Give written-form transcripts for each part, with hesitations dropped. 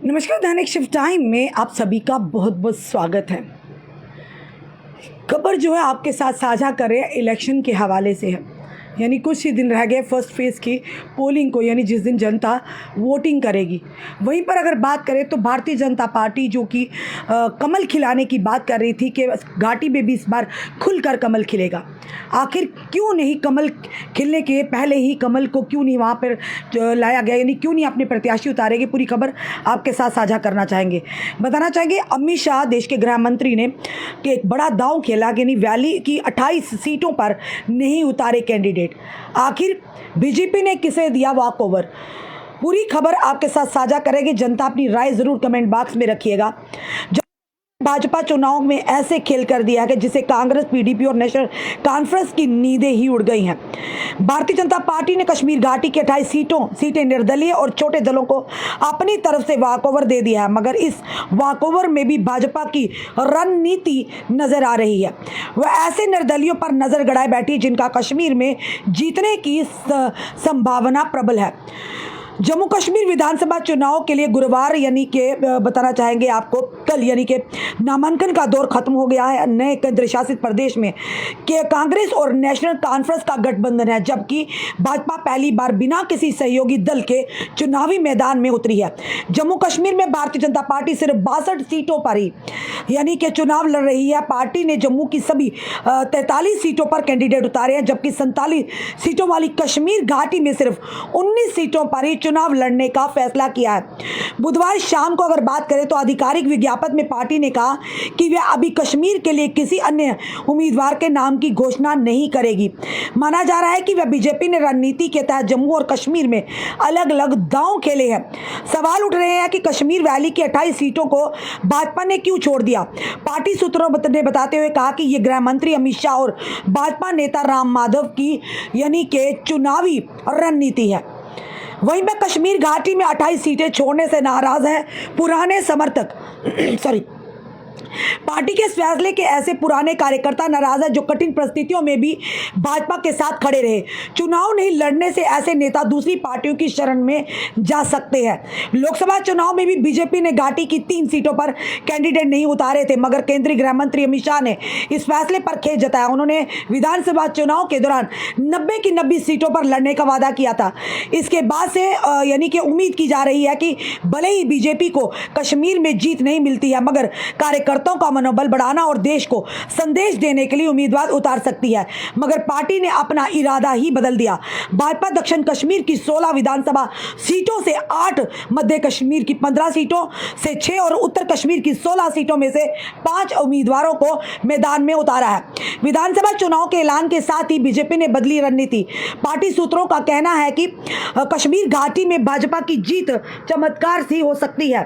नमस्कार, दैनिक shift time में आप सभी का बहुत बहुत स्वागत है। खबर जो है आपके साथ साझा करें इलेक्शन के हवाले से है। यानी कुछ ही दिन रह गए फर्स्ट फेज़ की पोलिंग को, यानी जिस दिन जनता वोटिंग करेगी। वहीं पर अगर बात करें तो भारतीय जनता पार्टी जो कि कमल खिलाने की बात कर रही थी कि घाटी में भी इस बार खुलकर कमल खिलेगा। आखिर क्यों नहीं कमल खिलने के पहले ही कमल को क्यों नहीं वहाँ पर लाया गया, यानी क्यों नहीं अपने प्रत्याशी उतारेगी, पूरी खबर आपके साथ साझा करना चाहेंगे। बताना चाहेंगे अमित शाह देश के गृह मंत्री ने कि एक बड़ा दांव खेला, यानी वैली की 28 सीटों पर नहीं उतारे कैंडिडेट। आखिर बीजेपी ने किसे दिया वॉक ओवर, पूरी खबर आपके साथ साझा करेंगे। जनता अपनी राय जरूर कमेंट बॉक्स में रखिएगा। भाजपा चुनाव में ऐसे खेल कर दिया है जिसे कांग्रेस, पीडीपी और नेशनल कॉन्फ्रेंस की नींदें ही उड़ गई हैं। भारतीय जनता पार्टी ने कश्मीर घाटी की 28 सीटें निर्दलीय और छोटे दलों को अपनी तरफ से वॉकओवर दे दिया है, मगर इस वॉकओवर में भी भाजपा की रणनीति नजर आ रही है। वह ऐसे निर्दलियों पर नजर गड़ाए बैठी जिनका कश्मीर में जीतने की संभावना प्रबल है। जम्मू कश्मीर विधानसभा चुनाव के लिए गुरुवार यानी कि बताना चाहेंगे आपको कल, यानी कि नामांकन का दौर खत्म हो गया है। नए केंद्र शासित प्रदेश में कि कांग्रेस और नेशनल कॉन्फ्रेंस का गठबंधन है, जबकि भाजपा पहली बार बिना किसी सहयोगी दल के चुनावी मैदान में उतरी है। जम्मू कश्मीर में भारतीय जनता पार्टी सिर्फ 62 सीटों पर ही यानी कि चुनाव लड़ रही है। पार्टी ने जम्मू की सभी 43 सीटों पर कैंडिडेट उतारे हैं, जबकि 47 सीटों वाली कश्मीर घाटी में सिर्फ 19 सीटों पर ही चुनाव लड़ने का फैसला किया है। बुधवार शाम को अगर बात करें तो आधिकारिक विज्ञापन में पार्टी ने कहा कि वह अभी कश्मीर के लिए किसी अन्य उम्मीदवार के नाम की घोषणा नहीं करेगी। माना जा रहा है कि वह बीजेपी ने रणनीति के तहत जम्मू और कश्मीर में अलग अलग दांव खेले हैं। सवाल उठ रहे हैं कि कश्मीर वैली की 28 सीटों को भाजपा ने क्यों छोड़ दिया। पार्टी सूत्रों ने बताते हुए कहा कि यह गृह मंत्री अमित शाह और भाजपा नेता राम माधव की यानी कि चुनावी रणनीति है। वहीं पर कश्मीर घाटी में 28 सीटें छोड़ने से नाराज हैं पुराने समर्थक पार्टी के इस फैसले के ऐसे पुराने कार्यकर्ता नाराज है जो कठिन परिस्थितियों में भी भाजपा के साथ खड़े रहे। चुनाव नहीं लड़ने से ऐसे नेता दूसरी पार्टियों की शरण में जा सकते हैं। लोकसभा चुनाव में भी बीजेपी ने घाटी की 3 सीटों पर कैंडिडेट नहीं उतारे थे, मगर केंद्रीय गृह मंत्री अमित शाह ने इस फैसले पर खेद जताया। उन्होंने विधानसभा चुनाव के दौरान 90 की 90 सीटों पर लड़ने का वादा किया था। इसके बाद से यानी कि उम्मीद की जा रही है कि भले ही बीजेपी को कश्मीर में जीत नहीं मिलती है, मगर कार्यकर्ताओं का मनोबल बढ़ाना और देश को संदेश देने के लिए उम्मीदवार उतार सकती है। मगर पार्टी ने अपना इरादा ही बदल दिया। भाजपा दक्षिण कश्मीर की 16 विधानसभा सीटों से 8, मध्य कश्मीर की 15 सीटों से 6 और उत्तर कश्मीर की 16 सीटों में से 5 उम्मीदवारों को मैदान में उतारा है। विधानसभा चुनाव के ऐलान के साथ ही बीजेपी ने बदली रणनीति। पार्टी सूत्रों का कहना है कि कश्मीर घाटी में भाजपा की जीत चमत्कार सी हो सकती है।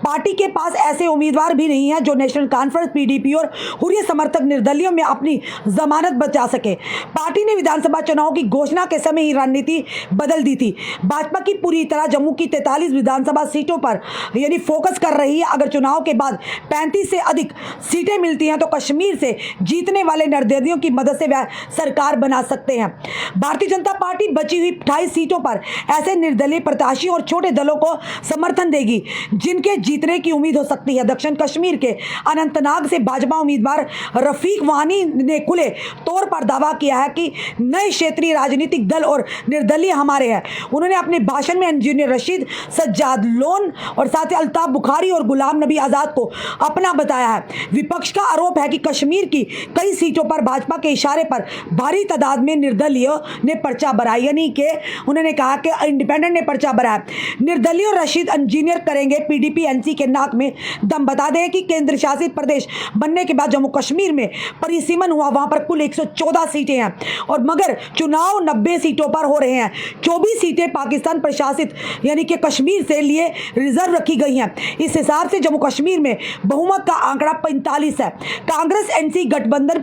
पार्टी के पास ऐसे उम्मीदवार भी नहीं है जो नेशनल कॉन्फ्रेंस, पीडीपी और हुर्रियत समर्थक निर्दलियों में अपनी जमानत बचा सके। पार्टी ने विधानसभा चुनाव की घोषणा के समय ही रणनीति बदल दी थी। भाजपा की पूरी तरह जम्मू की 43 विधानसभा सीटों पर यानी फोकस कर रही है। अगर चुनाव के बाद 35 से अधिक सीटें मिलती हैं तो कश्मीर से जीतने वाले निर्दलियों की मदद से वह सरकार बना सकते हैं। भारतीय जनता पार्टी बची हुई 28 सीटों पर ऐसे निर्दलीय प्रत्याशी और छोटे दलों को समर्थन देगी जिनके जीतने की उम्मीद हो सकती है। दक्षिण कश्मीर के अनंतनाग से भाजपा उम्मीदवार रफीक वानी ने खुले तौर पर दावा किया है कि नए क्षेत्रीय राजनीतिक दल और निर्दलीय हमारे हैं। उन्होंने अपने भाषण में इंजीनियर रशीद, सज्जाद लोन और साथ ही अल्ताफ बुखारी और गुलाम नबी आज़ाद को अपना बताया है। विपक्ष का आरोप है कि कश्मीर की कई सीटों पर भाजपा के इशारे पर भारी तादाद में निर्दलीय ने पर्चा भरा, यानी कि उन्होंने कहा कि इंडिपेंडेंट ने पर्चा भरा। निर्दलीय और रशीद इंजीनियर करेंगे पीडीपी एनसी के नाक में दम। बता दें कि केंद्र शासित प्रदेश बनने के बाद जम्मू कश्मीर में परिसीमन हुआ, वहां पर कुल 114 सीटें हैं और मगर चुनाव 90 सीटों पर हो रहे हैं। 24 सीटें पाकिस्तान प्रशासित यानी कि कश्मीर से लिए रिजर्व रखी गई हैं। इस हिसाब से जम्मू कश्मीर में बहुमत का आंकड़ा 45 है। कांग्रेस एनसी गठबंधन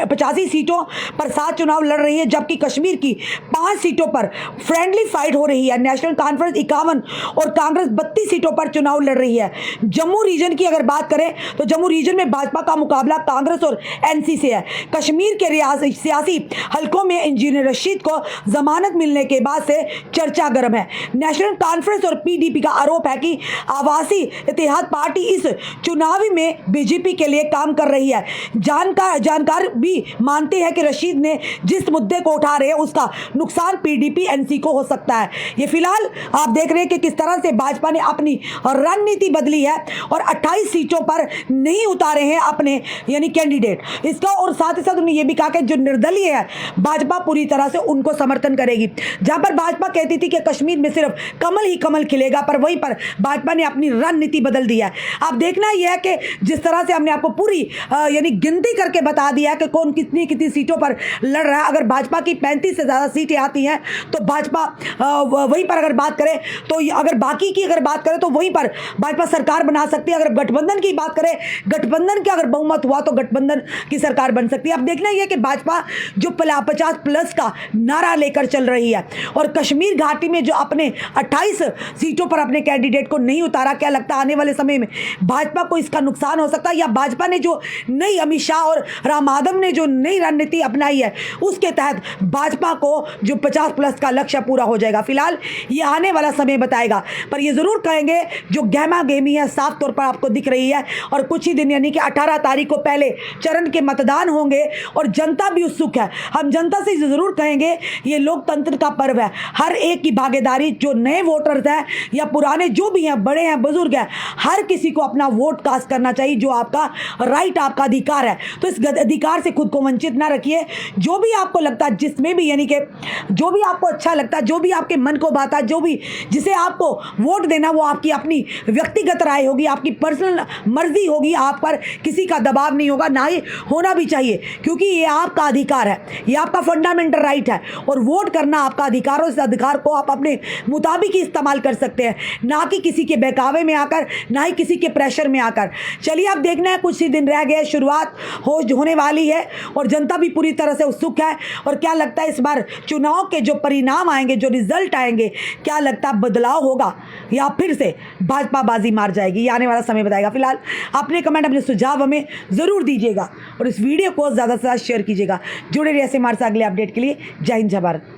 85 सीटों पर 7 चुनाव लड़ रही है, जबकि कश्मीर की 5 सीटों पर फ्रेंडली फाइट हो रही है। नेशनल कॉन्फ्रेंस 51 और कांग्रेस 32 सीटों पर चुनाव लड़ रही है। जम्मू रीजन की अगर बात करें तो जम्मू रीजन में भाजपा का मुकाबला कांग्रेस और एनसी से है। कश्मीर के सियासी हलकों में इंजीनियर रशीद को जमानत मिलने के बाद से चर्चा गर्म है। नेशनल कॉन्फ्रेंस और पीडीपी का आरोप है कि आवासी इत्तेहाद पार्टी इस चुनावी में बीजेपी के लिए काम कर रही है। जानकार भी मानते हैं कि रशीद ने जिस मुद्दे को उठा रहे हैं उसका नुकसान पीडीपी एनसी को हो सकता है। ये फिलहाल आप देख रहे हैं कि किस तरह से भाजपा ने अपनी रणनीति बदली है और 28 सीटों पर नहीं उतारे हैं अपने यानी कैंडिडेट इसका। और साथ ही साथ उन्होंने ये भी कहा कि जो निर्दलीय है भाजपा पूरी तरह से उनको समर्थन करेगी। जहां पर भाजपा कहती थी कि कश्मीर में सिर्फ कमल ही कमल खिलेगा, पर वहीं पर भाजपा ने अपनी रणनीति बदल दी है। अब देखना यह है कि जिस तरह से हमने आपको पूरी यानी गिनती करके बता दिया कि कौन कितनी कितनी सीटों पर लड़ रहा है। अगर भाजपा की 35 से ज़्यादा सीटें आती हैं तो भाजपा वहीं पर अगर बात करें तो अगर बाकी की अगर बात करें तो वहीं पर भाजपा सरकार बना सकती है। अगर गठबंधन की बात करें, गठबंधन का अगर बहुमत हुआ तो गठबंधन की सरकार बन सकती है। अब देखना यह कि भाजपा जो 50+ का नारा लेकर चल रही है और कश्मीर घाटी में जो अपने 28 सीटों पर अपने कैंडिडेट को नहीं उतारा, क्या लगता है आने वाले समय में भाजपा को इसका नुकसान हो सकता है? या भाजपा ने जो नई अमित शाह और राम माधव ने जो नई रणनीति अपनाई है उसके तहत भाजपा को जो 50+ का लक्ष्य पूरा हो जाएगा? फिलहाल ये आने वाला समय बताएगा, पर ये जरूर कहेंगे जो गहमा गहमी है साफ तौर पर आपको दिख रही है। और कुछ ही दिन यानी कि 18 तारीख को पहले चरण के मतदान होंगे और जनता भी उत्सुक है। हम जनता से जरूर कहेंगे ये लोकतंत्र का पर्व है, हर एक की भागीदारी, जो नए वोटर्स हैं या पुराने जो भी हैं, बड़े हैं बुजुर्ग हैं, हर किसी को अपना वोट कास्ट करना चाहिए, जो आपका राइट, आपका अधिकार है। तो इस अधिकार से खुद को वंचित ना रखिए। जो भी आपको लगता है, जिसमें भी यानी कि जो भी आपको अच्छा लगता है, जो भी आपके मन को भाता है, जो भी जिसे आपको वोट देना, वो आपकी अपनी व्यक्तिगत राय होगी, आपकी पर्सनल मर्जी होगी, आप पर किसी का दबाव नहीं होगा, ना ही होना भी चाहिए, क्योंकि ये आपका अधिकार है, ये आपका फंडामेंटल राइट है और वोट करना आपका अधिकार हो। इस अधिकार को आप अपने मुताबिक ही इस्तेमाल कर सकते हैं, ना कि किसी के बहकावे में आकर, ना ही किसी के प्रेशर में आकर। चलिए अब देखना है, कुछ ही दिन रह गए, शुरुआत होने वाली है और जनता भी पूरी तरह से उत्सुक है। और क्या लगता है इस बार चुनाव के जो परिणाम आएंगे, जो रिजल्ट आएंगे, क्या लगता है बदलाव होगा या फिर से भाजपा बाजी मार जाएगी? ये आने वाला समय बताएगा। फिलहाल अपने कमेंट, अपने सुझाव हमें ज़रूर दीजिएगा और इस वीडियो को ज़्यादा से ज़्यादा शेयर कीजिएगा। जुड़े रहिए ऐसे हमारे साथ अगले अपडेट के लिए। जय हिंद, जय भारत।